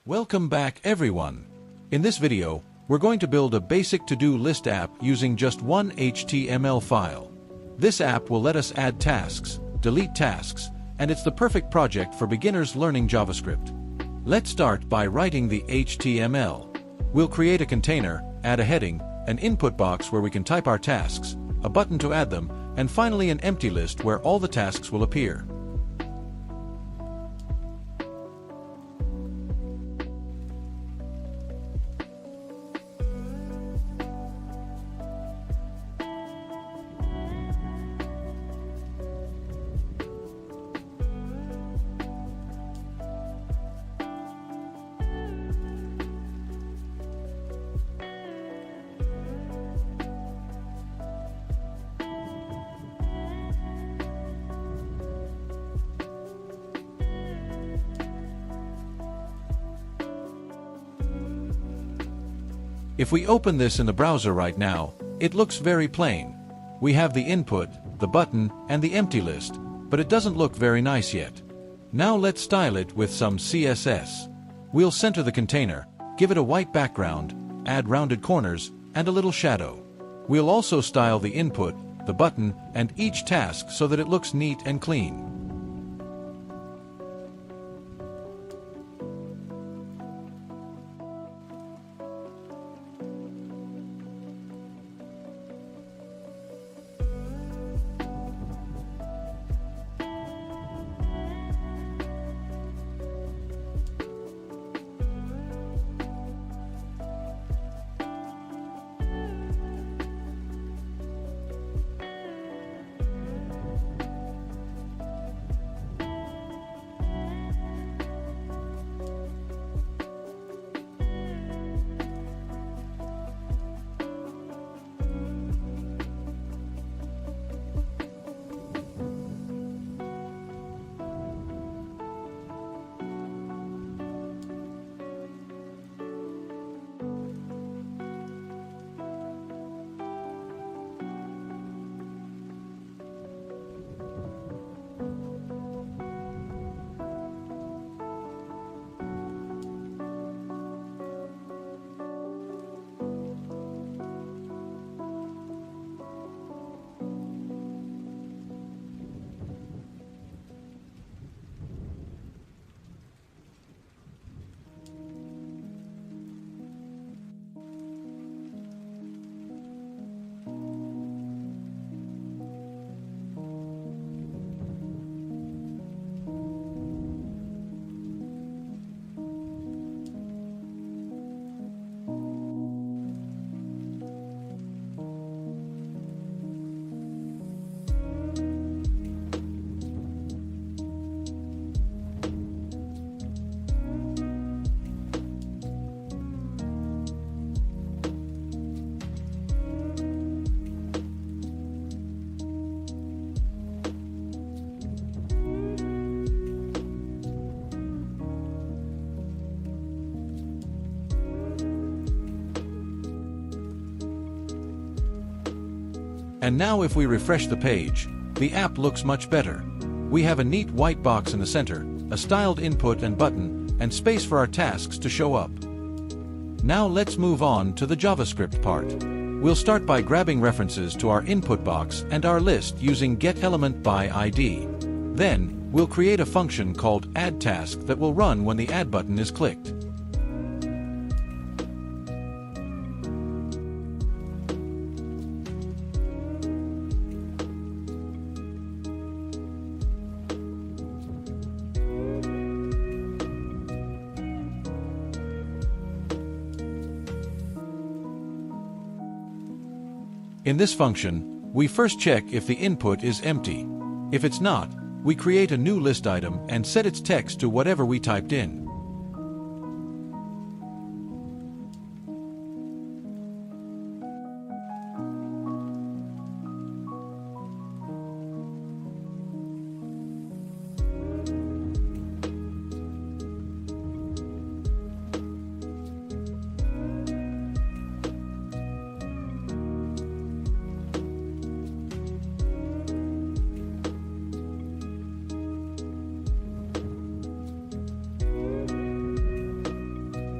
Welcome back, everyone. In this video, we're going to build a basic to-do list app using just one HTML file. This app will let us add tasks, delete tasks, and it's the perfect project for beginners learning JavaScript. Let's start by writing the HTML. We'll create a container, add a heading, an input box where we can type our tasks, a button to add them, and finally an empty list where all the tasks will appear. If we open this in the browser right now, it looks very plain. We have the input, the button, and the empty list, but it doesn't look very nice yet. Now let's style it with some CSS. We'll center the container, give it a white background, add rounded corners, and a little shadow. We'll also style the input, the button, and each task so that it looks neat and clean. And now if we refresh the page, the app looks much better. We have a neat white box in the center, a styled input and button, and space for our tasks to show up. Now let's move on to the JavaScript part. We'll start by grabbing references to our input box and our list using getElementById. Then, we'll create a function called addTask that will run when the add button is clicked. In this function, we first check if the input is empty. If it's not, we create a new list item and set its text to whatever we typed in.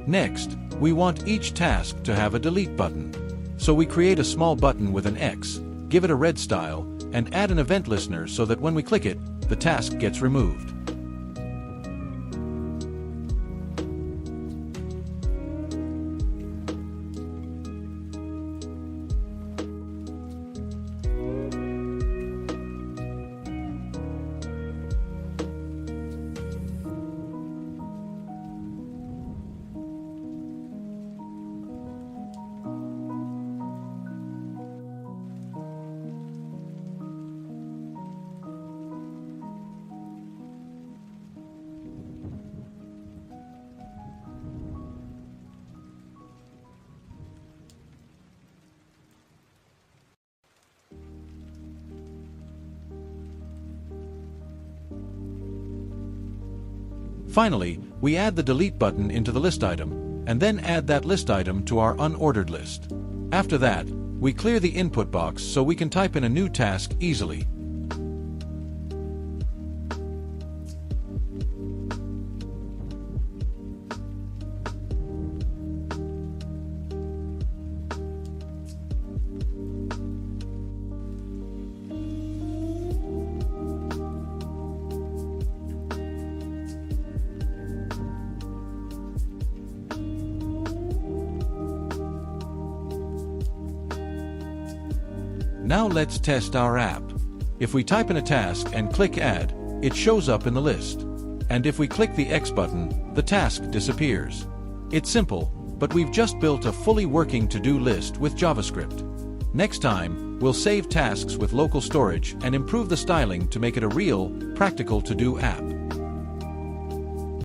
Next, we want each task to have a delete button. So we create a small button with an X, give it a red style, and add an event listener so that when we click it, the task gets removed. Finally, we add the delete button into the list item, and then add that list item to our unordered list. After that, we clear the input box so we can type in a new task easily. Now let's test our app. If we type in a task and click Add, it shows up in the list. And if we click the X button, the task disappears. It's simple, but we've just built a fully working to-do list with JavaScript. Next time, we'll save tasks with local storage and improve the styling to make it a real, practical to-do app.